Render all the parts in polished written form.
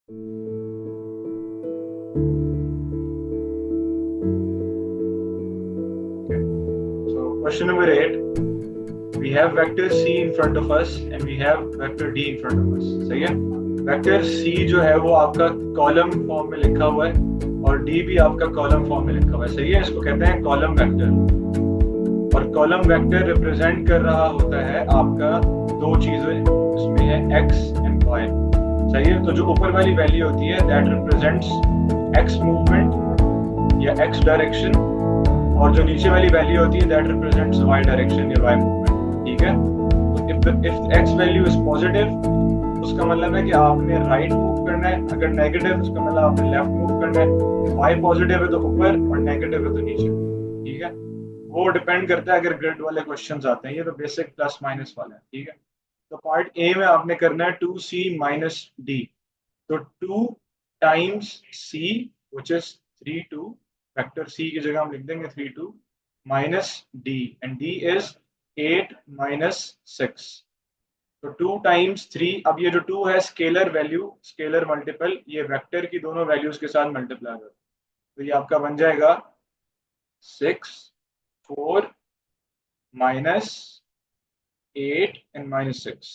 So question number 8, we have vector c in front of us and we have vector d in front of us. सही है? Vector c जो है वो आपका column form में लिखा हुआ है और d भी आपका कॉलम फॉर्म में लिखा हुआ है. सही है? इसको कहते हैं कॉलम वेक्टर. और कॉलम वेक्टर रिप्रेजेंट कर रहा होता है आपका दो चीजें, उसमें है x एंड y. सही है? तो जो ऊपर वाली वैल्यू होती है दैट रिप्रेजेंट्स x मूवमेंट या x डायरेक्शन, और जो नीचे वाली वैल्यू होती है दैट रिप्रेजेंट्स y डायरेक्शन या y मूवमेंट. ठीक है? तो if x value is positive उसका मतलब है कि आपने राइट मूव करना है, अगर नेगेटिव उसका मतलब आपने लेफ्ट मूव करना है. y पॉजिटिव है तो ऊपर और नेगेटिव है तो नीचे. ठीक है? वो डिपेंड करता है अगर ग्रिड वाले क्वेश्चंस आते हैं. ये तो बेसिक प्लस माइनस वाला है. ठीक है? तो पार्ट ए में आपने करना है 2c माइनस डी. तो 2 times c which is 3 2, vector c की जगह हम लिख देंगे 3 2 minus d, and d is 8 minus 6. तो 2 टाइम्स 3, अब ये जो 2 है स्केलर वैल्यू, स्केलर मल्टीपल, ये वेक्टर की दोनों वैल्यूज के साथ मल्टीप्लाई होगा. तो ये आपका बन जाएगा 6 4 माइनस 8 एंड माइनस 6.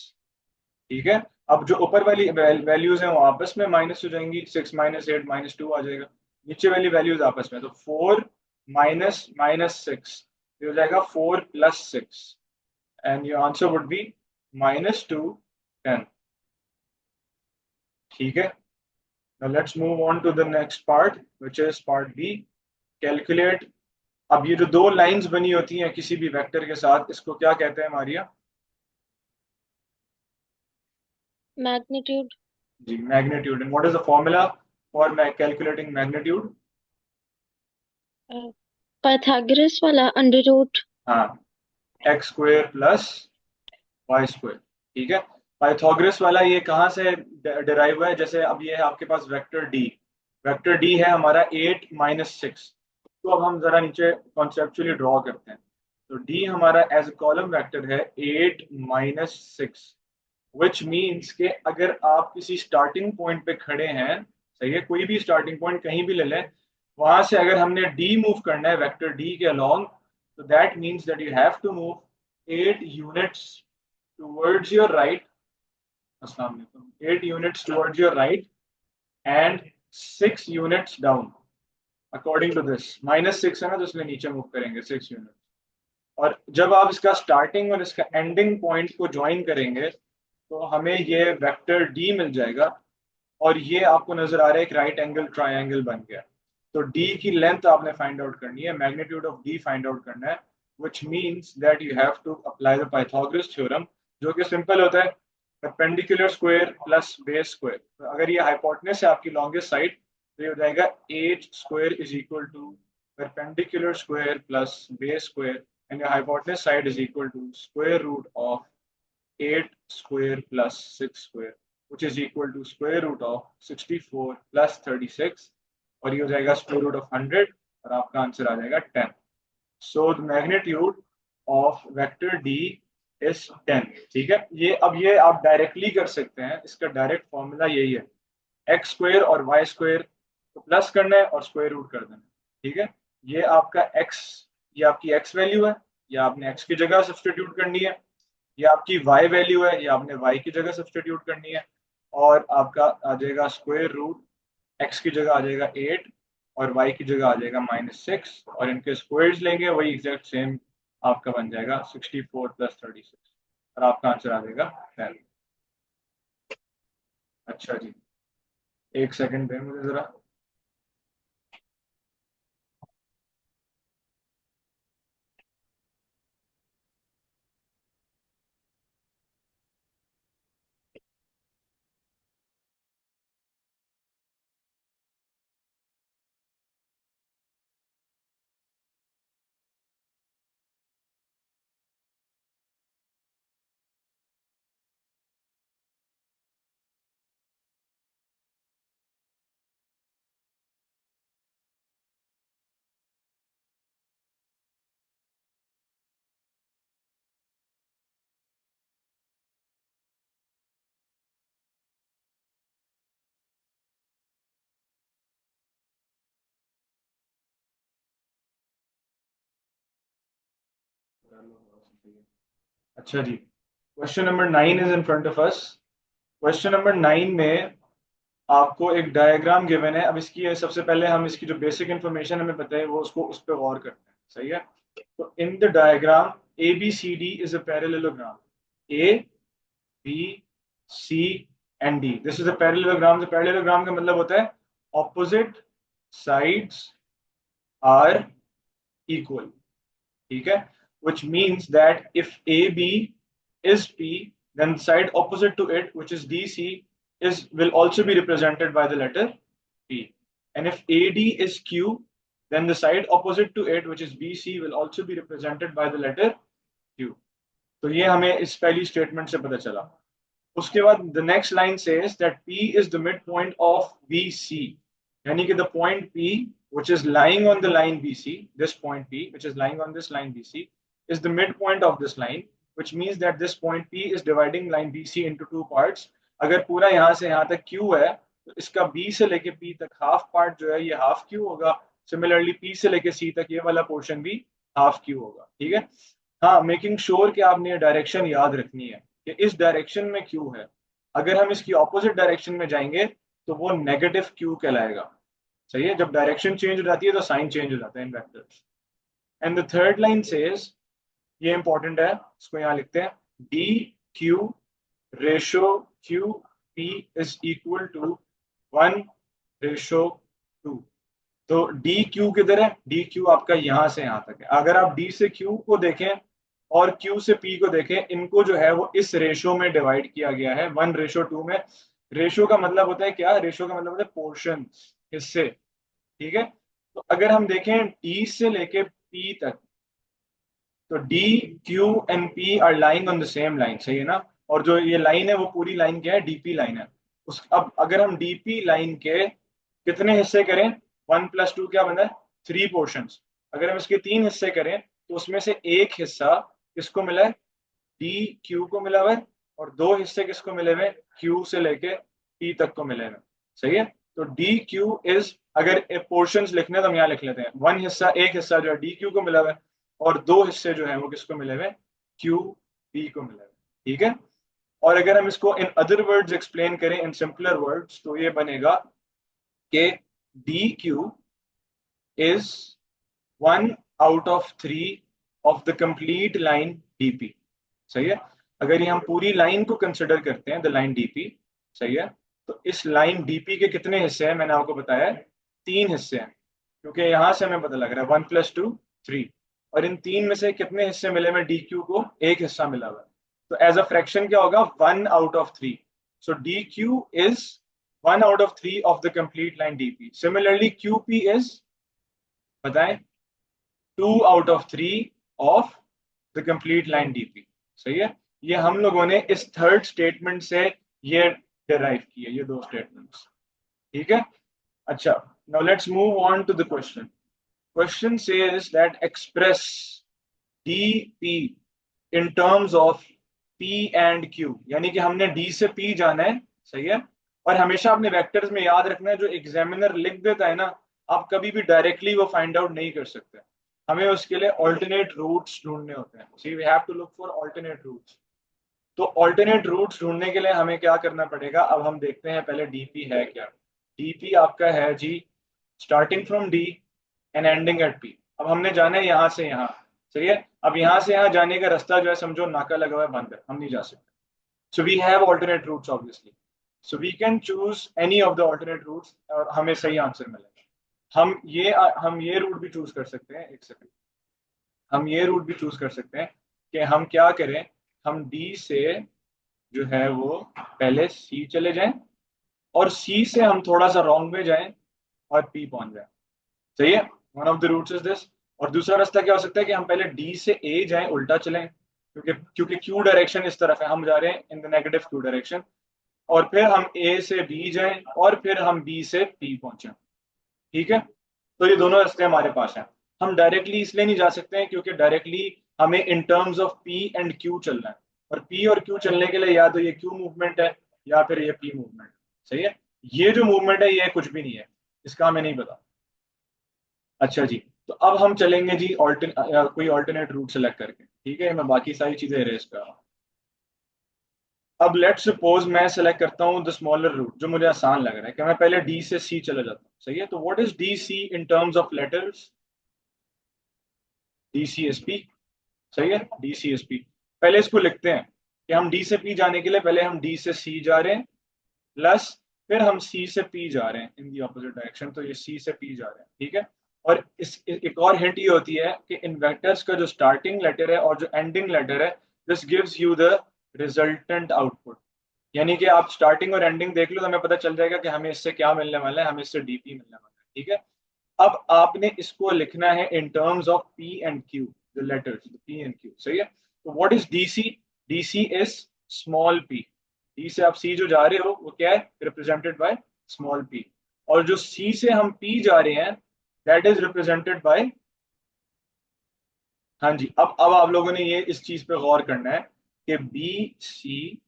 ठीक है? अब जो ऊपर वाली वैल्यूज हैं वो आपस में माइनस हो जाएंगी. 6 - 8 - 2 आ जाएगा. नीचे वाली वैल्यूज आपस में, तो 4 माइनस माइनस 6 हो जाएगा 4 plus 6, and your answer would be -2 10. ठीक है? Now let's move on to the next part, which is part B. Calculate. अब ये जो दो लाइंस बनी होती हैं किसी भी वेक्टर के साथ, इसको क्या कहते हैं मारिया? मैग्नीट्यूड. जी, magnitude. And what is the formula for calculating magnitude? Pythagoras वाला अंडर रूट. हाँ, x square plus y square. ठीक है? पाइथागोरस वाला ये कहाँ से डिराइव हुआ है? जैसे अब ये है आपके पास वेक्टर डी. वेक्टर डी है हमारा 8 - 6. तो अब हम जरा नीचे कॉन्सेप्चुअली ड्रॉ करते हैं. तो डी हमारा एज अ कॉलम वेक्टर है 8 - 6, विच मीन्स के अगर आप किसी स्टार्टिंग पॉइंट पे खड़े हैं, सही है, कोई भी स्टार्टिंग पॉइंट कहीं भी ले लें, वहां से अगर हमने डी मूव करना है वेक्टर डी के अलोंग, तो that means that you have to move 8 units towards your right. अस्सलाम वालेकुम. 8 units towards your right and 6 units down. According to this, -6 है ना, तो इसलिए नीचे मूव करेंगे 6 units. और जब आप इसका स्टार्टिंग और इसका एंडिंग पॉइंट को ज्वाइन करेंगे तो हमें ये वेक्टर डी मिल जाएगा. और ये आपको नजर आ रहा है एक राइट एंगल ट्राइंगल बन गया. तो डी की लेंथ आपने फाइंड आउट करनी है, magnitude of d find out करना है, which means that you have to apply the Pythagoras theorem, जो कि सिंपल होता है perpendicular square plus base square. तो अगर ये हाइपोटेनस है आपकी लॉन्गेस्ट साइड, तो ये हो जाएगा 8 square is equal to perpendicular square plus base square, and your hypotenuse side is equal to square root of 8 square plus 6 square, which is equal to square root of 64 plus 36, और ये हो जाएगा square root of 100, और आपका answer आ जाएगा 10. So the magnitude of vector D is 10. ठीक है? ये अब ये आप डायरेक्टली कर सकते हैं, इसका डायरेक्ट फॉर्मूला यही है, एक्स स्क्वायर और वाई स्क्वायर को प्लस करना है और स्क्वायर रूट कर देना. ठीक है? ये आपका एक्स, ये आपकी एक्स वैल्यू है, या आपने एक्स की जगह सब्सटीट्यूट करनी है. ये आपकी y वैल्यू है, ये आपने y की जगह सब्सटीट्यूट करनी है, और आपका आ जाएगा स्क्वायर रूट, x की जगह आ जाएगा 8 और y की जगह आ जाएगा -6, और इनके स्क्वायर्स लेंगे वही एग्जैक्ट सेम आपका बन जाएगा 64 प्लस 36, और आपका आंसर आ जाएगा 10. अच्छा जी, एक सेकंड दें मुझे जरा. अच्छा जी, question number 9 is in front of us. Question number 9 में आपको एक डायग्राम गिवन है। अब इसकी सबसे पहले हम इसकी जो बेसिक इंफॉर्मेशन हमें पता है वो उसको उस पर गौर करते हैं, सही है। तो in the diagram A B C D is a parallelogram. A B C and D, this is a parallelogram. The parallelogram का मतलब होता है ऑपोजिट साइड्स आर इक्वल, ठीक है। which means that if AB is P, then the side opposite to it, which is DC, will also be represented by the letter P. And if AD is Q, then the side opposite to it, which is BC, will also be represented by the letter Q. तो ये हमें इस पहली statement से पता चला। उसके बाद the next line says that P is the midpoint of BC, यानी कि the point P which is lying on the line BC, this point P which is lying on this line BC is the midpoint of this line, which means that this point P is dividing line BC into two parts. अगर पूरा यहाँ से यहाँ तक Q है तो इसका B से लेके P तक हाफ पार्ट जो है ये हाफ Q होगा। सिमिलरली P से लेके C तक ये वाला पोर्शन भी हाफ Q होगा, ठीक है। हाँ, मेकिंग श्योर कि आपने ये डायरेक्शन याद रखनी है कि इस डायरेक्शन में Q है। अगर हम इसकी ऑपोजिट डायरेक्शन में जाएंगे तो वो नेगेटिव Q कहलाएगा, सही है। जब डायरेक्शन चेंज हो जाती है तो साइन चेंज हो जाता है in vectors. And the third line says, ये इंपॉर्टेंट है, इसको यहां लिखते हैं, D Q ratio Q P is equal to 1:2। तो डी क्यू किधर है? डी क्यू आपका यहां से यहां तक है। अगर आप डी से क्यू को देखें और क्यू से पी को देखें, इनको जो है वो इस रेशो में डिवाइड किया गया है 1:2 में। रेशो का मतलब होता है क्या? रेशो का मतलब होता है पोर्शन, हिस्से, ठीक है। तो अगर हम देखें डी से लेके पी तक, तो D Q and P R lying on the same line, सही है ना। और जो ये लाइन है वो पूरी लाइन क्या है? डीपी लाइन है। उस अब अगर हम डीपी लाइन के कितने हिस्से करें? 1+2 क्या बना है? 3 पोर्शंस। अगर हम इसके 3 हिस्से करें तो उसमें से एक हिस्सा किसको मिला है? डी क्यू को मिला हुआ है, और 2 हिस्से किसको मिले हुए? क्यू से लेके पी तक को मिले हुए, सही है। तो डी क्यू इज, अगर पोर्शंस लिखने तो हम यहाँ लिख लेते हैं, वन हिस्सा, एक हिस्सा जो है डी क्यू को मिला हुआ है, और 2 हिस्से जो है वो किसको मिले हुए? क्यू पी को मिले हुए, ठीक है। और अगर हम इसको इन अदर वर्ड्स एक्सप्लेन करें, इन सिंपलर वर्ड्स, तो ये बनेगा कि D Q is 1/3 of the complete line DP, सही है। अगर ये हम पूरी लाइन को कंसिडर करते हैं, द लाइन डीपी, सही है, तो इस लाइन डीपी के कितने हिस्से हैं? मैंने आपको बताया है 3 हिस्से हैं, क्योंकि यहां से हमें पता लग रहा है 1+2 3। और इन 3 में से कितने हिस्से मिले में? डी क्यू को एक हिस्सा मिला हुआ है। तो एज अ फ्रैक्शन क्या होगा? 1/3। So D Q is 1/3 of the complete line DP. Similarly Q P is, बताएं, 2/3 of the complete line DP, सही है। ये हम लोगों ने इस थर्ड स्टेटमेंट से ये डिराइव की है, ये 2 स्टेटमेंट्स, ठीक है। अच्छा, now let's move on to the question. Question says that express dp in terms of p and q, यानी कि हमने d से p जाना है, सही है। और हमेशा अपने वेक्टर्स में याद रखना है, जो एग्जामिनर लिख देता है ना, आप कभी भी डायरेक्टली वो फाइंड आउट नहीं कर सकते। हमें उसके लिए ऑल्टरनेट रूट्स ढूंढने होते हैं। So we have to look for alternate roots. तो ऑल्टरनेट रूट्स ढूंढने के लिए हमें क्या करना पड़ेगा? अब हम देखते हैं पहले डीपी है क्या। डीपी आपका है जी starting from D and ending at P. अब हमने जाना है यहाँ से यहाँ, सही है। अब यहाँ से यहाँ जाने का रास्ता जो है, समझो नाका लगा हुआ है, बंद है, हम नहीं जा सकते। So we have alternate routes obviously, so we can choose any of the alternate routes और हमें सही आंसर मिलेगा। हम ये रूट भी चूज कर सकते हैं, एक सेकंड, हम ये रूट भी चूज कर सकते हैं कि हम क्या करें, हम डी से जो है वो पहले सी चले जाएं, और सी से हम थोड़ा सा रॉन्ग में जाएं और पी पहुंच जाएं, सही है। One of the routes is this. और दूसरा रास्ता क्या हो सकता है कि हम पहले डी से ए जाएं, उल्टा चलें, क्योंकि क्यू डायरेक्शन इस तरफ है, हम जा रहे हैं in the negative Q direction. और फिर हम ए से बी जाएं, और फिर हम बी से पी पहुंचे, ठीक है। तो ये दोनों रास्ते हमारे पास हैं। हम डायरेक्टली इसलिए नहीं जा सकते हैं क्योंकि डायरेक्टली हमें इन terms of P and Q चलना है, और पी और क्यू चलने के लिए या तो ये क्यू मूवमेंट है या फिर ये पी मूवमेंट, सही है। ये जो मूवमेंट है ये कुछ भी नहीं है, इसका हमें नहीं पता। अच्छा जी, तो अब हम चलेंगे जी कोई ऑल्टरनेट रूट सेलेक्ट करके, ठीक है, मैं बाकी सारी चीजें इरेज कर रहा हूँ। अब लेट्स सपोज मैं सेलेक्ट करता हूँ द स्मॉलर रूट, जो मुझे आसान लग रहा है कि मैं पहले डी से सी चला जाता हूँ, सही है। तो what is D C in terms of letters? D C S P, सही है, डी सी एस पी। पहले इसको लिखते हैं कि हम डी से पी जाने के लिए पहले हम डी से सी जा रहे हैं, प्लस फिर हम सी से पी जा रहे हैं इन दी ऑपोजिट डायरेक्शन, तो ये सी से पी जा रहे हैं, ठीक है। और एक और हिंट ये होती है कि इन वेक्टर्स का जो स्टार्टिंग लेटर है और जो एंडिंग लेटर है, this gives you the resultant output. यानी कि आप स्टार्टिंग और एंडिंग देख लो तो हमें पता चल जाएगा कि हमें इससे क्या मिलने वाला है, हमें इससे डीपी मिलने वाला है, ठीक है। अब आपने इसको लिखना है in terms of P and Q, the letters P and Q, सही है। तो what is DC? DC is small P. D से आप सी जो जा रहे हो वो क्या है? Represented by small P. और जो सी से हम पी जा रहे हैं, दैट इज रिप्रेजेंटेड बाय, हाँ जी, अब आप लोगों ने ये इस चीज पे गौर करना है कि B C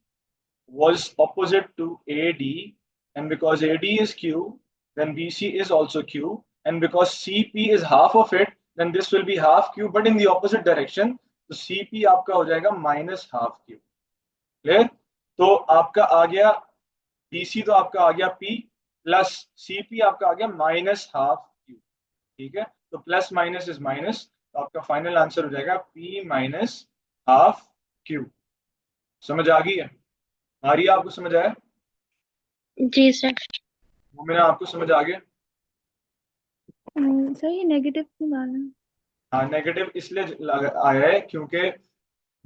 was opposite to AD, and because AD is Q, then BC is also Q, and because CP is half of it, then this will be half Q, but in the opposite direction. तो CP आपका हो जाएगा minus half Q। Clear? तो आपका आ गया BC, तो आपका आ गया P, प्लस CP आपका आ गया माइनस हाफ Q, ठीक है। तो प्लस माइनस इज माइनस, तो आपका फाइनल आंसर हो जाएगा P माइनस हाफ Q। समझ आ गई है? आ रही है आपको? समझ आया? जी सर। वो मेरा आपको समझ आ गया? सर ये नेगेटिव क्यों डालना है? हाँ, नेगेटिव इसलिए आया है क्योंकि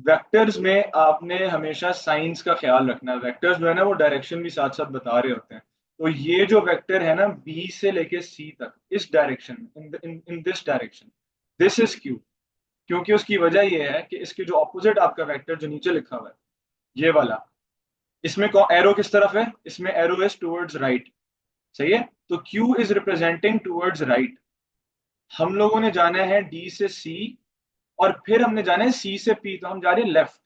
वेक्टर्स में आपने हमेशा साइंस का ख्याल रखना है। वेक्टर्स जो है ना वो डायरेक्शन भी साथ साथ बता रहे होते हैं। तो ये जो वेक्टर है ना बी से लेके सी तक, इस direction, in this direction, this is Q. क्योंकि उसकी वजह ये है कि इसके जो ऑपोजिट आपका वेक्टर जो नीचे लिखा हुआ है, ये वाला, इसमें एरो किस तरफ है? इसमें एरो इज टूवर्ड्स राइट, सही है। तो Q is representing towards right. हम लोगों ने जाना है डी से सी, और फिर हमने जाना है सी से पी, तो हम जा रहे हैं लेफ्ट,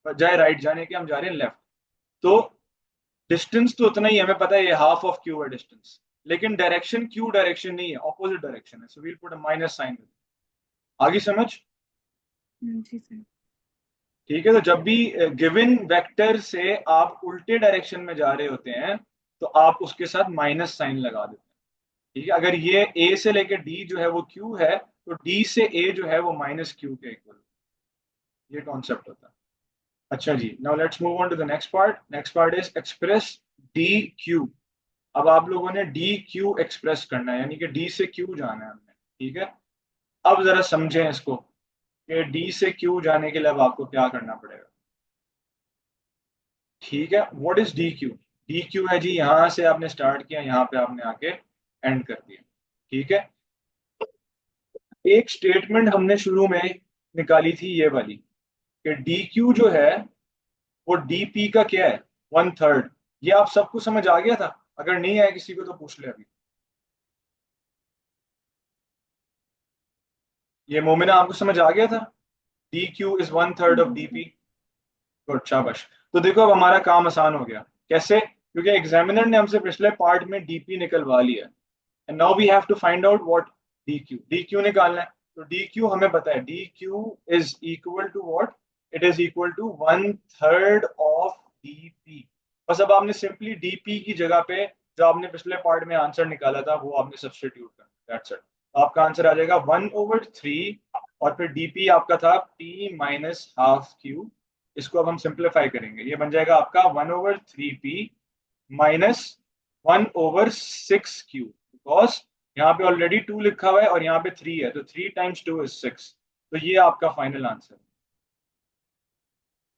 बजाय राइट जाने के हम जा रहे हैं लेफ्ट। तो डिस्टेंस तो उतना ही है, हमें पता है ये हाफ ऑफ क्यू है डिस्टेंस, लेकिन डायरेक्शन क्यू डायरेक्शन नहीं है, ऑपोजिट डायरेक्शन है, so we'll put a minus sign. आगे समझ? जी सर। ठीक है। तो जब भी गिवन वेक्टर से आप उल्टे डायरेक्शन में जा रहे होते हैं, तो आप उसके साथ माइनस साइन लगा देते हैं, ठीक है। अगर ये ए से लेकर डी जो है वो क्यू है, तो डी से ए जो है वो माइनस क्यू के इक्वल, ये कॉन्सेप्ट होता है। अच्छा जी, now let's move on to the next part. Next part is express D Q. अब आप लोगों ने डी क्यू एक्सप्रेस करना है, यानी कि डी से क्यू जाना है हमने, ठीक है। अब जरा समझें इसको कि डी से क्यू जाने के लिए अब आपको क्या करना पड़ेगा, ठीक है। What is D Q? D Q है जी, यहां से आपने स्टार्ट किया, यहां पे आपने आके एंड कर दिया, ठीक है। एक स्टेटमेंट हमने शुरू में निकाली थी ये वाली, कि डी क्यू जो है वो डीपी का क्या है? One third. ये आप सबको समझ आ गया था? अगर नहीं आया किसी को तो पूछ ले अभी। ये मोमिना आपको समझ आ गया था? D Q is one third of जी सर। डीपी। गुड, शाबाश। तो देखो अब हमारा काम आसान हो गया। कैसे? क्योंकि एग्जामिनर ने हमसे पिछले पार्ट में डीपी निकलवा लिया, and now we have to find out what D Q निकालना है। तो डी क्यू हमें पता है, D Q is equal to what? It is equal to one third of DP. बस अब आपने सिंपली डीपी की जगह पे जो आपने पिछले पार्ट में आंसर निकाला था वो आपने सब्स्टिट्यूट करना, दैट्स इट। तो आपका आंसर आ जाएगा 1/3, और फिर डीपी आपका था पी माइनस हाफ क्यू। इसको अब हम सिंप्लीफाई करेंगे, ये बन जाएगा आपका 1/3p माइनस 1/6 क्यू, बिकॉज यहाँ पे ऑलरेडी 2 लिखा हुआ है और यहाँ पे 3 है, तो 3 टाइम्स 2 इज 6। तो ये आपका final answer.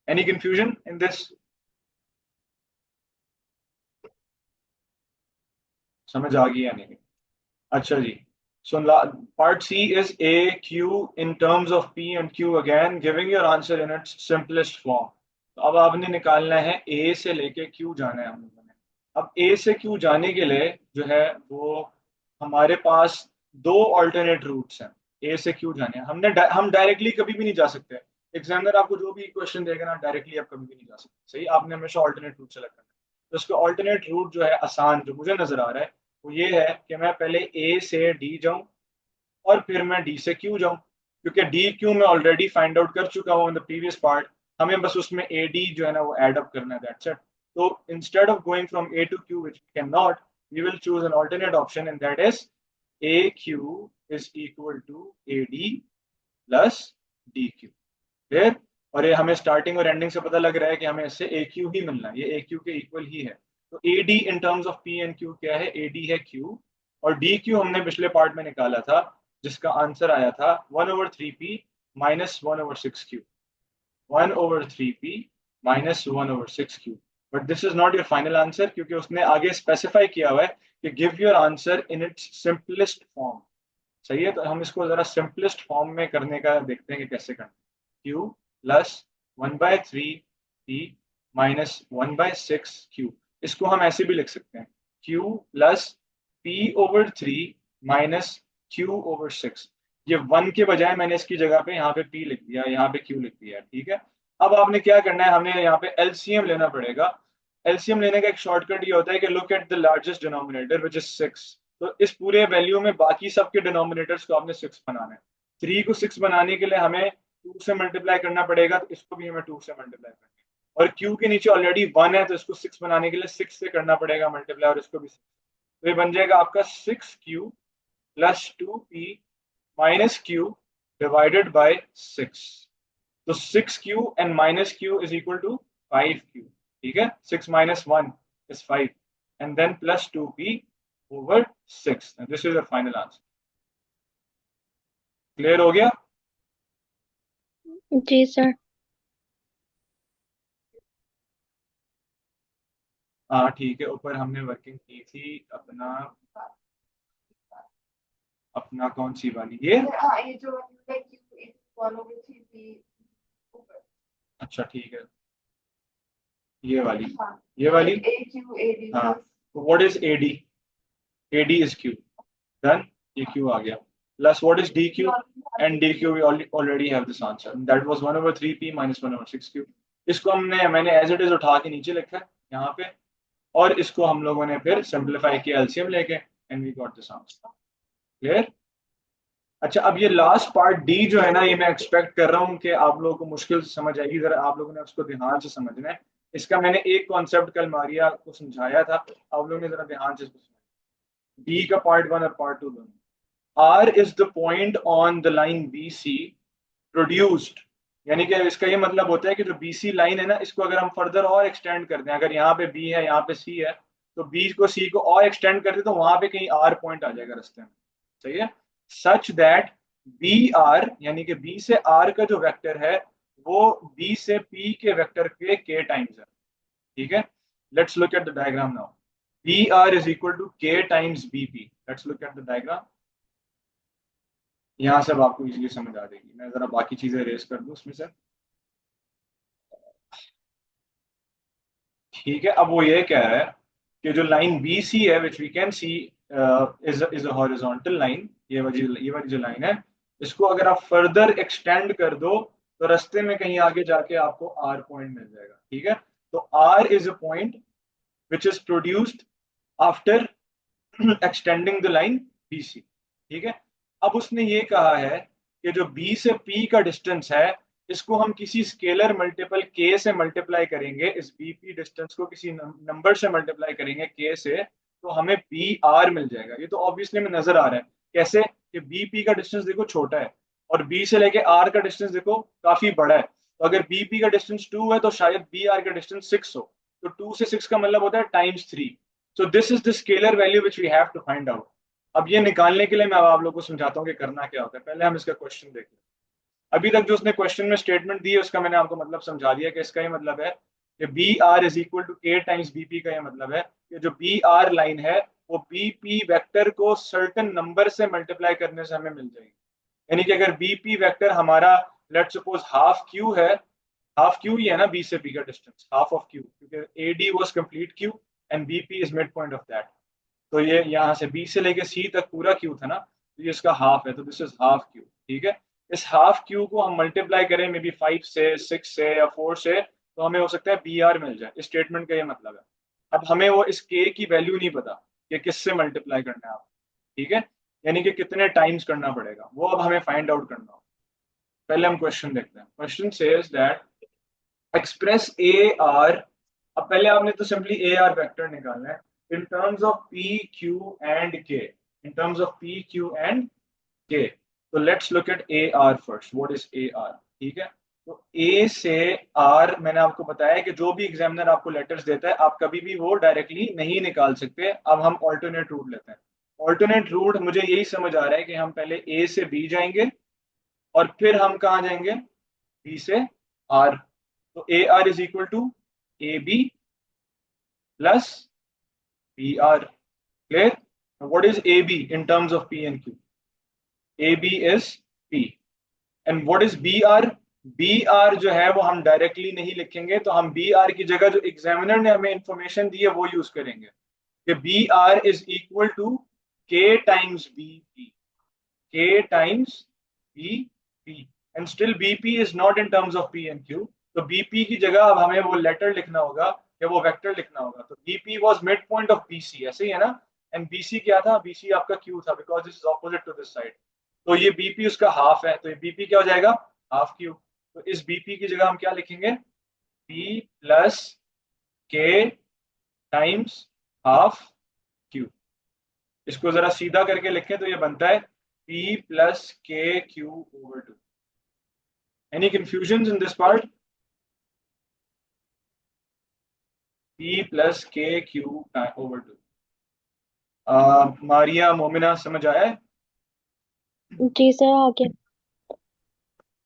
Any confusion in this? समझ आ गई या नहीं? अच्छा जी। So part C is AQ in terms of P and Q again, giving your answer in its simplest form. तो अब आपने निकालना है A से लेके Q जाना है हम लोगों ने। अब A से Q जाने के लिए जो है वो हमारे पास दो अल्टरनेट रूट्स हैं। A से Q जाने हैं, हम डायरेक्टली कभी भी नहीं जा सकते। एग्जामिनर आपको जो भी क्वेश्चन देगा ना, डायरेक्टली आप कभी भी नहीं जा सकते, सही। आपने हमेशा अल्टरनेट रूट सेलेक्ट करना है। तो इसका अल्टरनेट रूट जो है आसान, जो मुझे नजर आ रहा है, वो ये है कि मैं पहले ए से डी जाऊं, और फिर मैं डी से क्यू जाऊं, क्योंकि डी क्यू मैं ऑलरेडी फाइंड आउट कर चुका हूँ इन द प्रीवियस पार्ट। हमें बस उसमें ए डी जो है ना वो एड अप करना है, दैट्स इट। तो instead of going from A to Q which we can not, we will choose an alternate option and that is A Q is equal to A D plus D Q. Clear? और ये हमें starting और ending से पता लग रहा है कि हमें इससे ए क्यू ही मिलना है, ये ए क्यू के इक्वल ही है। तो A D in terms of P and Q क्या है? ए डी है क्यू, और डी क्यू हमने पिछले पार्ट में निकाला था जिसका आंसर आया था 1/3p minus 1/6q, 1/3p minus 1/6q। But this is not your final answer, क्योंकि उसने आगे स्पेसिफाई किया हुआ है कि give your answer in its simplest form. सही है, तो हम इसको जरा सिंपलेस्ट फॉर्म में करने का देखते हैं कि कैसे करना है। q plus 1/3p minus 1/6q, इसको हम ऐसे भी लिख सकते हैं q plus p/3 minus q/6। ये 1 के बजाय मैंने इसकी जगह पे यहाँ पे p लिख दिया, यहाँ पे q लिख दिया, ठीक है। अब आपने क्या करना है, हमें यहाँ पे एलसीएम लेना पड़ेगा। एलसीएम लेने का एक शॉर्टकट ये होता है कि look at the largest denominator which is 6। तो इस पूरे वैल्यू में बाकी सबके डिनोमिनेटर्स को आपने 6 बनाना है। 3 को 6 बनाने के लिए हमें 2 से मल्टीप्लाई करना पड़ेगा, तो इसको भी हमें 2 से मल्टीप्लाई करना है। और q के नीचे ऑलरेडी 1 है, तो इसको 6 बनाने के लिए 6 से करना पड़ेगा मल्टीप्लाई, और इसको भी 6। तो ये बन जाएगा आपका 6q plus 2p minus q divided by 6। तो 6q and minus q is equal to 5q, ठीक है। 6 minus 1 is 5 and then plus 2p over 6। This is the final answer. Clear हो गया? जी सर। हाँ ठीक है, ऊपर हमने वर्किंग की थी अपना, अपना कौन सी वाली ये? ये जो फॉलो with थी अच्छा ठीक है, ये वाली, हाँ ये वाली। ए क्यू ए डी हाँ, तो what is A D? A D is Q, done, ये क्यू आ गया। Plus what is D Q? And D Q we already have this answer, that was 1/3p minus 1/6q। इसको मैंने एज इट इज उठा के नीचे लिखा है यहाँ पे, और इसको हम लोगों ने फिर सिंप्लीफाई किया एलसीएम लेके, and we got this answer. Clear? अच्छा, अब ये लास्ट पार्ट डी जो है ना, ये मैं एक्सपेक्ट कर रहा हूँ कि आप लोगों को मुश्किल से समझ आएगी, जरा आप लोगों ने उसको ध्यान से समझना है। इसका मैंने एक कॉन्सेप्ट कल मारिया को समझाया था, आप लोगों ने जरा ध्यान से इसको समझना। डी का पार्ट 1 और पार्ट 2 दोनों। R is the point on the line B C produced, यानी कि इसका ये मतलब होता है कि जो बी सी लाइन है ना, इसको अगर हम फर्दर और एक्सटेंड कर दें, अगर यहाँ पे बी है यहाँ पे सी है, तो बी को सी को और एक्सटेंड कर दे तो वहां पे कहीं आर पॉइंट आ जाएगा रास्ते में। सही है, सच दैट बी आर, यानी कि बी से आर का जो वेक्टर है वो बी से पी के वेक्टर के टाइम्स है, ठीक है। Let's look at the diagram now. B R is equal to के times B P. Let's look at the diagram. यहां से अब आपको इजीली समझ आ जाएगी। मैं जरा बाकी चीजें रेस कर दूं उसमें से, ठीक है। अब वो ये कह रहा है कि जो लाइन बी सी है which we can see is a horizontal line, ये वाली जो लाइन है, इसको अगर आप फर्दर एक्सटेंड कर दो तो रास्ते में कहीं आगे जाके आपको आर पॉइंट मिल जाएगा, ठीक है। तो R is a point which is produced after extending the line B C, ठीक है। अब उसने ये कहा है कि जो बी से पी का डिस्टेंस है, इसको हम किसी स्केलर मल्टीपल के से मल्टीप्लाई करेंगे, इस बी पी डिस्टेंस को किसी नंबर से मल्टीप्लाई करेंगे के से, तो हमें बी आर मिल जाएगा। ये तो ऑब्वियसली में नजर आ रहा है कैसे कि बी पी का डिस्टेंस देखो छोटा है और बी से लेके आर का डिस्टेंस देखो काफी बड़ा है। तो अगर बी पी का डिस्टेंस 2 है तो शायद बी आर का डिस्टेंस 6 हो। तो 2 से 6 का मतलब होता है times 3। So this is the scalar value which we have to find out. अब ये निकालने के लिए मैं अब आप लोगों को समझाता हूँ कि करना क्या होता है। पहले हम इसका क्वेश्चन देख लें। अभी तक जो उसने क्वेश्चन में स्टेटमेंट दी है उसका मैंने आपको मतलब समझा दिया कि इसका ये मतलब है कि B R is equal to के टाइम्स बी पी। का ये मतलब है कि जो बी आर लाइन है वो बी पी वेक्टर को सर्टेन नंबर से मल्टीप्लाई करने से हमें मिल जाएगी। यानी कि अगर बी पी वेक्टर हमारा लेट्स सपोज हाफ क्यू है, हाफ क्यू ही है ना बी से पी का डिस्टेंस, हाफ ऑफ क्यू, क्योंकि A D was complete Q and B P is mid point of that. तो ये यहाँ से बी से लेके सी तक पूरा क्यू था ना, तो ये इसका हाफ है, तो दिस इज हाफ क्यू, ठीक है। इस हाफ क्यू को हम मल्टीप्लाई करें मे बी 5 से 6 से या 4 से, तो हमें हो सकता है बी आर मिल जाए। इस स्टेटमेंट का ये मतलब है। अब हमें वो इस के की वैल्यू नहीं पता कि किससे मल्टीप्लाई करना है आप, ठीक है। यानी कि कितने टाइम्स करना पड़ेगा, वो अब हमें फाइंड आउट करना होगा। पहले हम क्वेश्चन देखते हैं। Question says that express A R, अब पहले आपने तो सिंपली ए आर वेक्टर निकालना है in terms of P Q and K, in terms of P Q and K. तो let's look at A R first. What is A R? ठीक है, तो ए से आर मैंने आपको बताया कि जो भी एग्जामिनर आपको लेटर्स देता है आप कभी भी वो डायरेक्टली नहीं निकाल सकते। अब हम ऑल्टरनेट रूट लेते हैं। ऑल्टरनेट रूट मुझे यही समझ आ रहा है कि हम पहले ए से बी जाएंगे और फिर हम कहाँ जाएंगे? बी से आर। तो A R is equal to A B plus B R. Clear? What is A B in terms of P and Q? A B is P and what is B R? B R जो है वो हम directly नहीं लिखेंगे, तो हम B are की जगह जो एग्जामिनर ने हमें इंफॉर्मेशन दी है वो यूज करेंगे कि B R is equal to के times B P, k times B P and still B P is not in terms of P and Q. तो बी पी की जगह अब हमें वो लेटर लिखना होगा या वो वेक्टर लिखना होगा। तो B P was mid point of B C, ऐसे ही है ना? एंड बी सी क्या था? बी सी आपका क्यू था because this is opposite to this side. तो ये बीपी उसका हाफ है, तो ये बीपी क्या हो जाएगा? Half Q. तो इस बीपी की जगह हम क्या लिखेंगे? P plus K times half Q. इसको जरा सीधा करके लिखें तो ये बनता है P plus K Q over two. Any confusion in this part? P plus K Q over two. Maria, Momina, समझ आया है? जी सर, आ गया।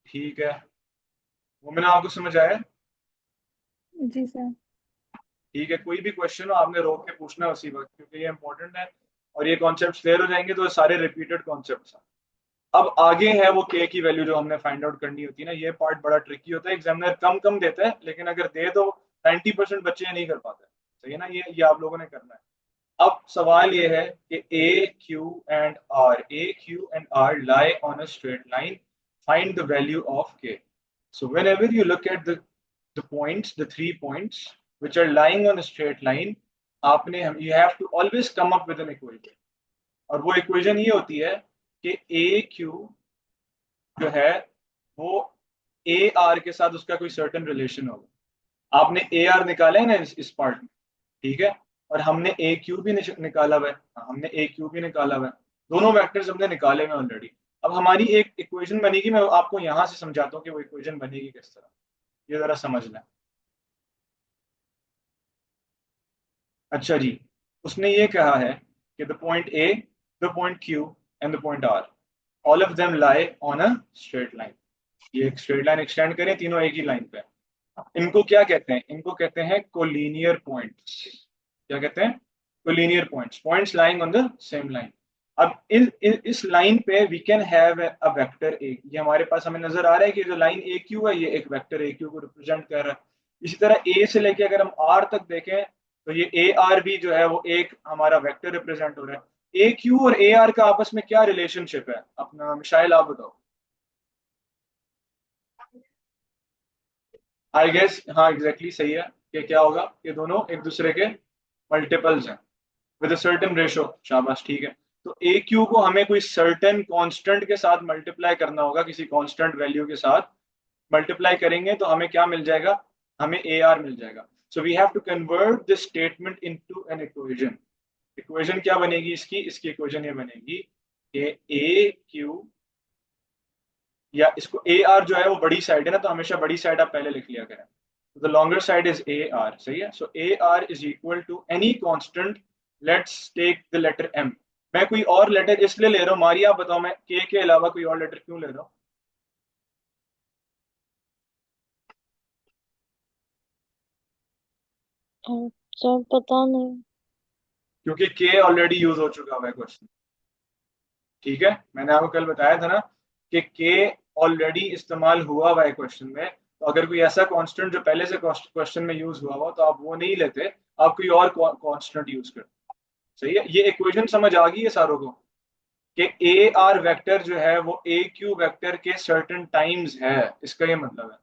ठीक है, मोमिना आपको समझ आया है? जी सर। ठीक है, कोई भी क्वेश्चन हो आपने रोक के पूछना है उसी वक्त, क्योंकि ये इंपॉर्टेंट है और ये कॉन्सेप्ट क्लियर हो जाएंगे तो सारे रिपीटेड कॉन्सेप्ट्स हैं। अब आगे है वो के की वैल्यू जो हमने फाइंड आउट करनी होती है ना, ये पार्ट बड़ा ट्रिकी होता है। एग्जामिनर कम कम देता है लेकिन अगर दे तो 90% बच्चे नहीं कर पाते। सही है ना? ये आप लोगों ने करना है। अब सवाल ये है कि A Q and R lie on a straight line, find the value of K. So whenever you look at the points, the 3 points which are lying on a straight line, आपने हम you have to always come up with an equation। और वो equation ये होती है कि A Q जो है वो ए आर के साथ उसका कोई सर्टेन रिलेशन होगा। आपने ए आर निकाला है ना इस पार्ट में, ठीक है? और हमने ए क्यू भी निकाला हुआ है। हमने ए क्यू भी निकाला हुआ है। दोनों वेक्टर्स हमने निकाले हुए ऑलरेडी। अब हमारी एक इक्वेशन बनेगी, मैं आपको यहां से समझाता हूँ कि वो इक्वेशन बनेगी किस तरह। ये जरा समझ लें। अच्छा जी, उसने ये कहा है कि the point A, the point Q and the point R, all of them lie on a straight line. ये एक स्ट्रेट लाइन एक्सटेंड करें, तीनों एक ही लाइन पे। इनको क्या कहते हैं? इनको कहते हैं कोलिनियर पॉइंट्स। क्या कहते हैं? Collinear points, points lying on the same line. अब इस लाइन पे we can have a vector A. ये हमारे पास हमें नजर आ रहा है कि जो लाइन ए क्यू है ये एक वेक्टर ए क्यू को रिप्रेजेंट कर रहा है। इसी तरह ए से लेके अगर हम आर तक देखें तो ये ए आर भी जो है वो एक हमारा वेक्टर रिप्रेजेंट हो रहा है। ए क्यू और ए आर का आपस में क्या रिलेशनशिप है? अपना मिशाइल आप बताओ। आई गेस हाँ एग्जैक्टली सही है कि क्या होगा, ये दोनों एक दूसरे के मल्टीपल्स हैं विद अ सर्टेन रेशो। शाबाश, ठीक है। तो ए क्यू को हमें कोई सर्टेन कांस्टेंट के साथ मल्टीप्लाई करना होगा, किसी कांस्टेंट वैल्यू के साथ मल्टीप्लाई करेंगे तो हमें क्या मिल जाएगा? हमें ए आर मिल जाएगा। So we have to convert this statement into an equation. Equation क्या बनेगी इसकी? इसकी इक्वेशन ये बनेगी कि ए क्यू, या इसको ए आर जो है वो बड़ी साइड है ना, तो हमेशा बड़ी साइड आप पहले लिख लिया करें। The longer side is A R. सही है? So A R is equal to any constant, let's take the letter M. मैं कोई और लेटर इसलिए ले रहा हूँ, मारिया आप बताओ, मैं के अलावा कोई और लेटर क्यों ले रहा हूँ? सर पता नहीं। क्योंकि के ऑलरेडी यूज हो चुका हुआ है क्वेश्चन। ठीक है, मैंने आपको कल बताया था ना कि के ऑलरेडी इस्तेमाल हुआ हुआ है क्वेश्चन में। तो अगर कोई ऐसा कांस्टेंट जो पहले से क्वेश्चन में यूज हुआ हुआ तो आप वो नहीं लेते, आप कोई और कांस्टेंट यूज करते। सही है? ये इक्वेशन समझ आ गई है सारों को कि ए आर वेक्टर जो है वो ए क्यू वेक्टर के सर्टेन टाइम्स है, इसका ये मतलब है।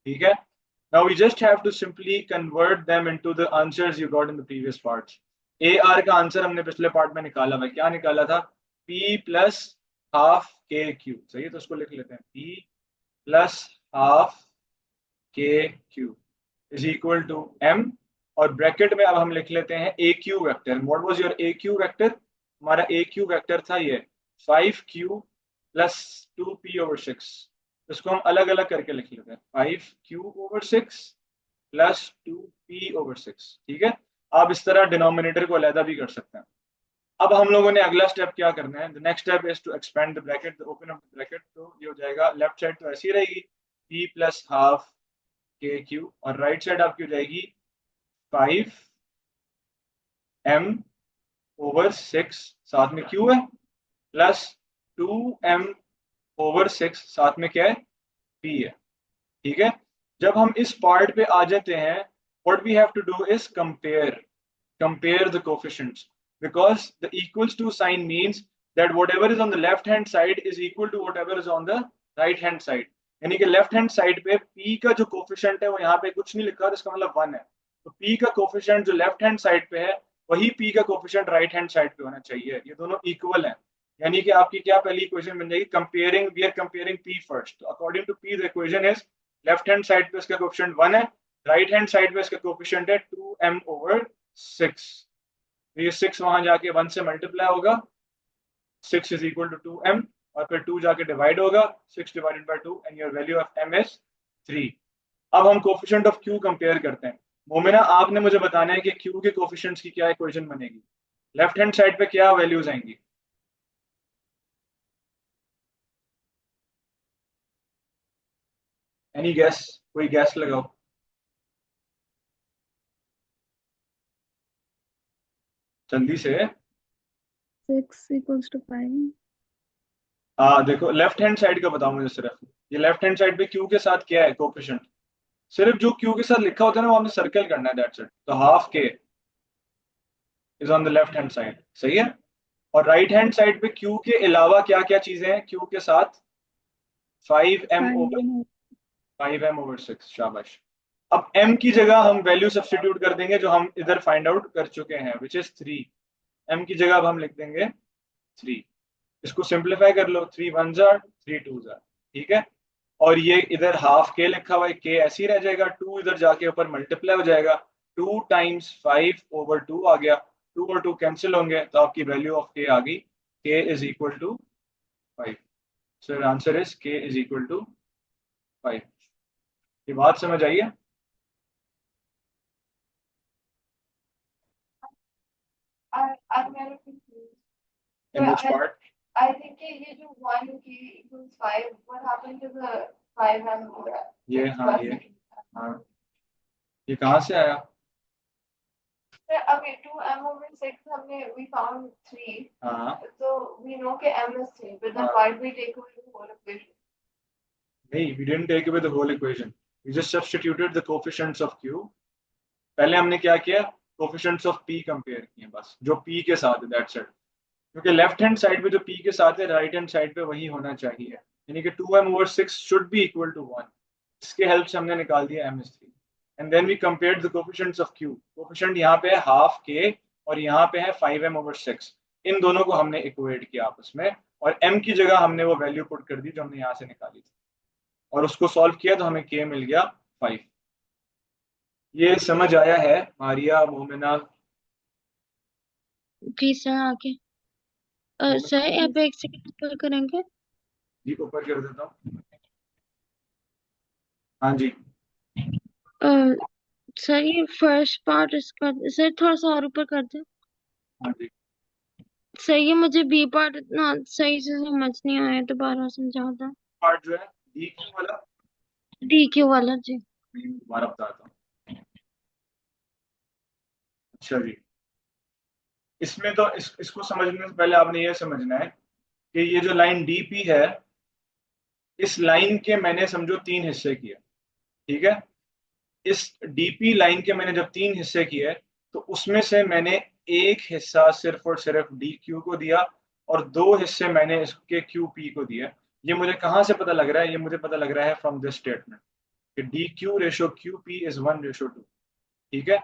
ठीक है? Now we just have to simply convert them into the answers you got in the previous parts. A R का आंसर हमने पिछले पार्ट में निकाला हुआ है। क्या निकाला था? P plus half K Q, सही है, तो उसको लिख लेते हैं P plus half K Q is equal to M, और ब्रैकेट में अब हम लिख लेते हैं A Q vector. What was your A Q vector? हमारा ए क्यू वैक्टर था ये 5Q प्लस 2P/6। इसको हम अलग अलग करके लिख लेते हैं 5Q/6 प्लस 2P/6। ठीक है, आप इस तरह डिनोमिनेटर को अलग भी कर सकते हैं। अब हम लोगों ने अगला स्टेप क्या करना है? The next step is to expand the bracket, open up the bracket. तो ये हो जाएगा, लेफ्ट साइड तो ऐसी रहेगी P plus half K Q, और राइट साइड आपकी हो जाएगी 5M/6, साथ में Q है, प्लस 2M/6, साथ में क्या है? P है। ठीक है, जब हम इस पार्ट पे आ जाते हैं, what we have to do is compare the coefficients, because the equals to sign means that whatever is on the left hand side is equal to whatever is on the right hand side। यानी कि left hand side पे p का जो coefficient है वो यहाँ पे कुछ नहीं लिखा, तो इसका मतलब 1 है। तो p का कोफिशिएंट जो लेफ्ट हैंड साइड पे है वही p का कोफिशिएंट राइट हैंड साइड पे होना चाहिए। ये दोनों इक्वल हैं, यानी कि आपकी क्या पहली इक्वेशन बन जाएगी? Comparing, we are comparing p first. तो according to p the equation is, left hand side पे इसका कोफिशिएंट 1 है, राइट हैंड साइड पे इसका कोफिशिएंट है 2M/6। तो ये 6 वहां जाके 1 से मल्टीप्लाई होगा, 6 इज इक्वल टू 2M, और फिर 2 जाके डिवाइड होगा, 6 divided by 2, and your value of M is 3। अब हम कोफिशिएंट ऑफ Q कंपेयर करते हैं। मोमिना, आपने मुझे बताना है कि Q के कोफिशिएंट्स की क्या इक्वेशन बनेगी, लेफ्ट हैंड साइड पे क्या वैल्यूज आएंगी? Any gas? कोई गैस लगाओ। जल्दी से। 6 equals to 5। देखो, लेफ्ट हैंड साइड का बताओ मुझे सिर्फ, ये लेफ्ट हैंड साइड पे Q के साथ क्या है कोफिशिएंट? सिर्फ जो Q के साथ लिखा होता है ना वो हमने सर्कल करना है, दैट्स इट। तो हाफ के is on the left hand side, सही है। और राइट हैंड साइड पे Q के अलावा क्या क्या चीजें हैं Q के साथ? 5M/6, शाबाश। अब M की जगह हम वैल्यू सब्स्टिट्यूट कर देंगे जो हम इधर फाइंड आउट कर चुके हैं, विच इज 3। M की जगह अब हम लिख देंगे 3। इसको सिंप्लीफाई कर लो, 3 1s are 3 2s are, ठीक है। और ये इधर हाफ के लिखा हुआ है, के ऐसे ही रह जाएगा, 2 इधर जाके ऊपर मल्टीप्लाई हो जाएगा, 2 टाइम्स 5/2 आ गया, 2 और 2 कैंसिल होंगे, तो आपकी वैल्यू ऑफ के आ गई, k is equal to 5। So answer is k is equal to 5। ये बात समझ आई है? I'm very confused. In which But part? I think ये जो 1k equals 5, what happened to the 5M ये, हाँ plus? ये, हाँ, ये कहाँ से आया? So, okay, 2M/6 हमने we found 3, हाँ, so we know कि M is 3, but then हाँ, why did we take away the whole equation? नहीं, we didn't take away the whole equation, we just substituted the coefficients of Q। पहले हमने क्या किया? Coefficients of P compare किए, बस जो P के साथ है, दैट्स इट। क्योंकि लेफ्ट हैंड साइड पे जो P के साथ है, राइट हैंड साइड पे वही होना चाहिए, यानी कि 2M/6 should be equal to 1। इसके हेल्प से हमने निकाल दिया M is 3, and then we compared the coefficients of Q। Coefficient यहाँ पे है हाफ के और यहाँ पे है 5M/6, इन दोनों को हमने इक्वेट किया आपस में, और M की जगह हमने वो वैल्यू पुट कर दी जो हमने यहाँ से निकाली थी, और उसको सॉल्व किया तो हमें K मिल गया 5। ये समझ आया है मारिया, मोमिना? जी सर आगे। सर अब एक सेकंड ऊपर करेंगे। जी, ऊपर कर देता हूँ। हाँ जी, सर ये फर्स्ट पार्ट इसका सर थोड़ा सा और ऊपर कर दे। हाँ जी। सर ये मुझे बी पार्ट इतना सही से समझ नहीं आया, दोबारा समझा दो। पार्ट जो है डी क्यू वाला, डी क्यू वाला जी। मैं दोबारा बताता हूँ। अच्छा जी, इसमें तो इसको समझने से पहले आपने ये समझना है कि ये जो लाइन डीपी है, इस लाइन के मैंने समझो 3 हिस्से किए, ठीक है। इस डीपी लाइन के मैंने जब 3 हिस्से किए, तो उसमें से मैंने एक हिस्सा सिर्फ और सिर्फ डी क्यू को दिया, और 2 हिस्से मैंने इसके क्यू पी को दिया। ये मुझे कहाँ से पता लग रहा है? ये मुझे पता लग रहा है फ्रॉम दिस स्टेटमेंट कि D Q ratio Q P is 1:2, ठीक है।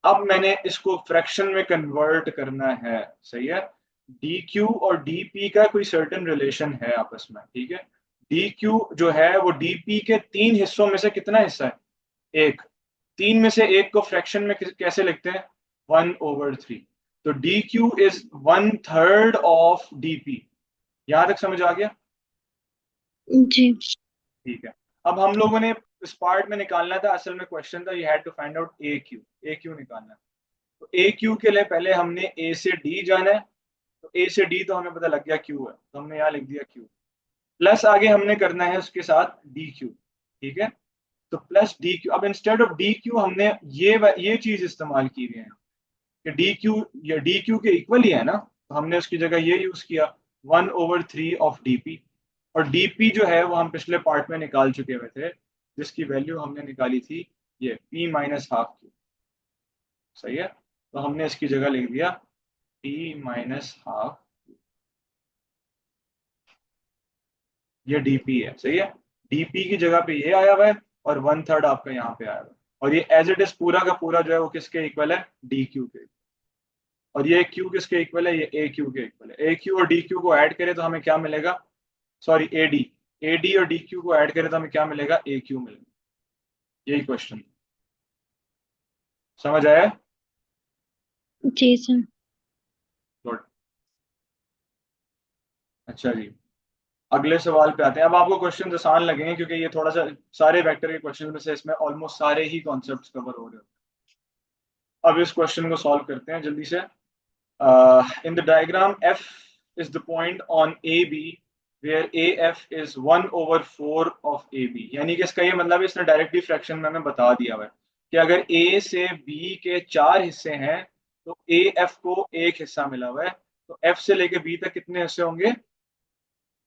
अब मैंने इसको फ्रैक्शन में कन्वर्ट करना है, सही है। डी क्यू और डी पी का कोई सर्टेन रिलेशन है आपस में, ठीक है। डी क्यू जो है वो डी पी के 3 हिस्सों में से कितना हिस्सा है? एक। 3 में से एक को फ्रैक्शन में कैसे लिखते हैं? 1/3। तो D Q is 1/3 of D P. यहां तक समझ आ गया? जी। ठीक है। अब हम लोगों ने इस पार्ट में निकालना था, असल में क्वेश्चन था, you had to find out A Q. A Q निकालना है। तो ए क्यू के लिए पहले हमने ए से डी जाना है। तो ए से डी तो हमें पता लग गया क्यू है, तो हमने यहाँ लिख दिया क्यू। प्लस आगे हमने करना है उसके साथ डी क्यू, ठीक है। तो प्लस डी क्यू। अब इंस्टेड ऑफ डी क्यू हमने ये चीज इस्तेमाल की हुई है कि डी क्यू या डी क्यू के इक्वल ही है ना, तो हमने उसकी जगह ये यूज किया 1/3 ऑफ डी पी। और डी पी जो है वो हम पिछले पार्ट में निकाल चुके हुए थे, जिसकी वैल्यू हमने निकाली थी ये p माइनस हाफ क्यू। सही है। तो हमने इसकी जगह लिख दिया p माइनस हाफ। ये डीपी है, सही है। डीपी की जगह पे ये आया हुआ है और 1/3 आपका यहाँ पे आया हुआ है। और ये एज इट इज पूरा का पूरा जो है वो किसके इक्वल है? डी क्यू के। और ये क्यू किसके इक्वल है? ये ए क्यू के इक्वल है। ए क्यू और डी क्यू को ऐड करें तो हमें क्या मिलेगा? Sorry, A D. A D और डी क्यू को ऐड करें तो हमें क्या मिलेगा? ए क्यू मिलेगा। यही क्वेश्चन। समझ आया? जी सर। गुड। अच्छा जी, अगले सवाल पे आते हैं। अब आपको क्वेश्चन आसान लगेंगे क्योंकि ये थोड़ा सा सारे वेक्टर के क्वेश्चन में से इसमें ऑलमोस्ट सारे ही कॉन्सेप्ट्स कवर हो रहे हैं। अब इस क्वेश्चन को सॉल्व करते हैं जल्दी से। In the diagram F is the point on A B where A F is 1/4 of A B. यानी कि इसका ये मतलब है, इसने डायरेक्टली फ्रैक्शन में हमें बता दिया हुआ है कि अगर ए से बी के 4 हिस्से हैं तो ए एफ को एक हिस्सा मिला हुआ है। तो एफ से लेके बी तक कितने हिस्से होंगे?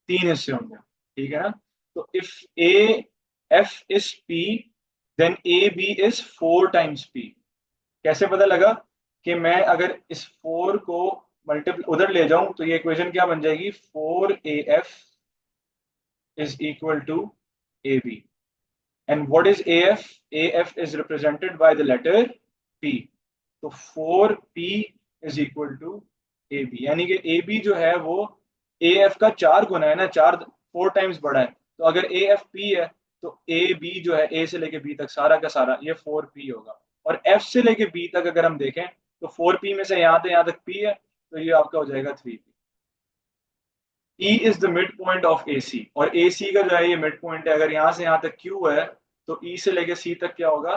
3 हिस्से होंगे, ठीक है ना। तो if A F is P then A B is 4 times P. कैसे पता लगा? कि मैं अगर इस 4 को मल्टीप्ल उधर ले जाऊं तो ये इक्वेशन क्या बन जाएगी? 4AF is equal to A B. And what is AF? AF is represented by the letter P। तो 4P is equal to A B. यानी कि ए बी जो है वो ए एफ का 4 गुना है ना, 4 टाइम्स बड़ा है। तो अगर ए एफ पी है तो ए बी जो है ए से लेके बी तक सारा का सारा ये 4P होगा। और एफ से लेके बी तक अगर हम देखें तो 4P में से यहाँ तक P है, तो ये आपका हो जाएगा 3P। E is the mid point of A C. और ए सी का जो है ये मिड पॉइंट है। अगर यहाँ से यहाँ तक Q है तो E से लेके C तक क्या होगा?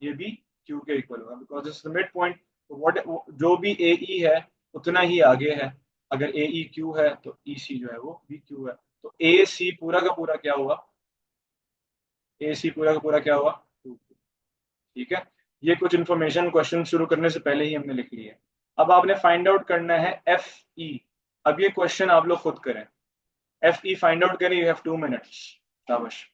ये भी Q के इक्वल होगा, because it's the mid point. जो भी ए ई है उतना ही आगे है। अगर ए ई क्यू है तो ई सी जो है वो भी क्यू है। तो ए सी पूरा का पूरा क्या हुआ? ए सी पूरा का पूरा क्या हुआ? 2Q। ठीक है। ये कुछ इंफॉर्मेशन क्वेश्चन शुरू करने से पहले ही हमने लिख ली है। अब आपने फाइंड आउट करना है एफ ई। अब ये क्वेश्चन आप लोग खुद करें। एफ ई फाइंड आउट करें। You have 2 minutes. शाबाश।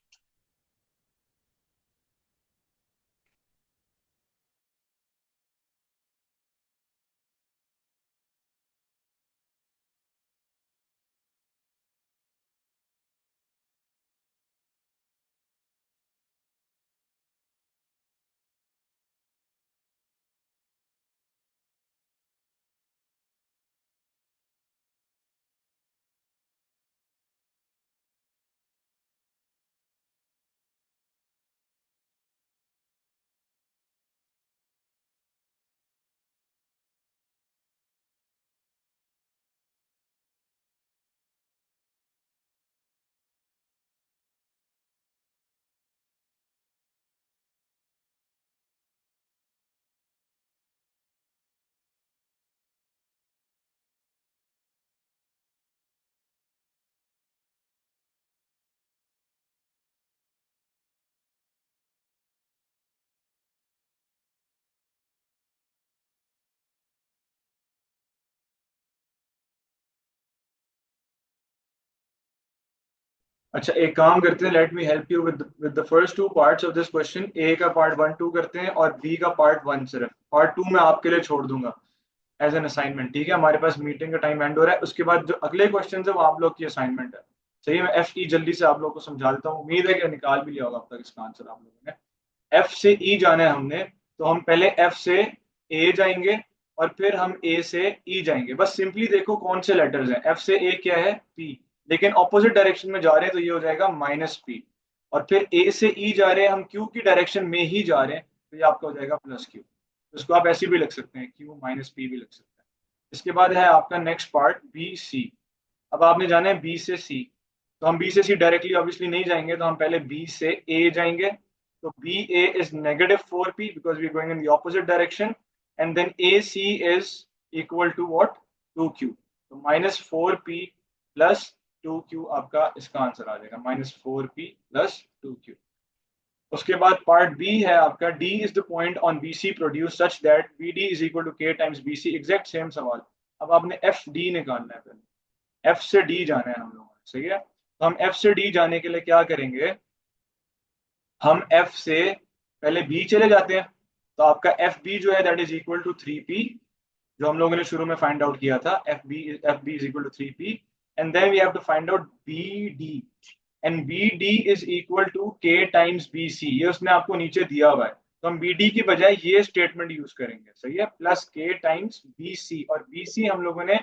अच्छा, एक काम करते हैं, let me help you with the first 2 parts of this question. A का पार्ट 1 2 करते हैं और बी का पार्ट 1 सिर्फ। पार्ट 2 मैं आपके लिए छोड़ दूंगा एज एन असाइनमेंट, ठीक है। हमारे पास मीटिंग का टाइम एंड हो रहा है। उसके बाद जो अगले क्वेश्चन है वो आप लोग की असाइनमेंट है। सही है। मैं एफ ई जल्दी से आप लोग को समझा देता हूँ। उम्मीद है कि निकाल भी लिया होगा अब तक इसका आंसर आप लोगों ने। एफ से ई जाना है हमने, तो हम पहले एफ से ए जाएंगे, और फिर हम ए से ई जाएंगे। बस सिंपली देखो कौन से लेटर्स हैं, एफ से ए क्या है, पी, लेकिन ऑपोजिट डायरेक्शन में जा रहे हैं तो ये हो जाएगा माइनस पी। और फिर ए से ई जा रहे हैं, हम क्यू की डायरेक्शन में ही जा रहे हैं, तो ये आपका हो जाएगा प्लस क्यू। इसको आप ऐसे भी लिख सकते हैं, क्यू माइनस पी भी लिख सकते हैं। इसके बाद है आपका नेक्स्ट पार्ट बी सी। अब आपने जाना है बी से सी, तो हम बी से सी डायरेक्टली ऑब्वियसली नहीं जाएंगे, तो हम पहले बी से ए जाएंगे। तो B A is negative 4p because we going in the opposite direction, and then A C is equal to what, 2q। तो माइनस 4p प्लस 2q आपका इसका आंसर आ जाएगा, माइनस 4p प्लस 2q। उसके बाद part B है आपका, D is the point on B C produce such that B D is equal to के times B C. Exact same सवाल। अब आपने एफ डी निकालना है, पहले एफ से डी जाना है हम लोगों ने, सही है। तो हम एफ से डी जाने के लिए क्या करेंगे, हम एफ से पहले बी चले जाते हैं। तो आपका एफ बी जो है that is equal to 3p, जो हम लोगों ने शुरू में फाइंड आउट किया था, F B is equal to 3p, and then we have to find out B D, and B D is equal to के टाइम्स बी सी। ये उसने आपको नीचे दिया हुआ है, तो हम बी डी की बजाय ये स्टेटमेंट यूज करेंगे, सही है, प्लस के टाइम्स बी सी। और बी सी हम लोगों ने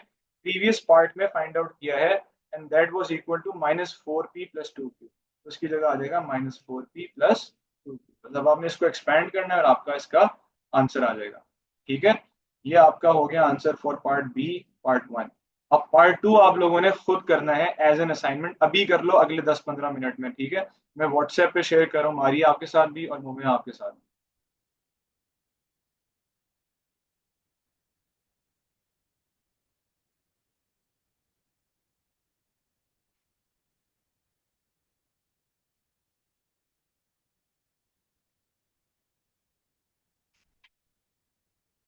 प्रीवियस पार्ट में फाइंड आउट किया है, and that was equal to minus 4p plus 2q। तो उसकी जगह आ जाएगा माइनस 4p प्लस 2q। मतलब आपने इसको एक्सपैंड करना है और आपका इसका आंसर आ जाएगा। ठीक है, ये आपका हो गया answer for part B, part 1। अब पार्ट 2 आप लोगों ने खुद करना है एज एन असाइनमेंट, अभी कर लो अगले 10-15 मिनट में, ठीक है। मैं व्हाट्सएप पे शेयर कर रहा हूँ, मारिया आपके साथ भी और मोमिया आपके साथ भी।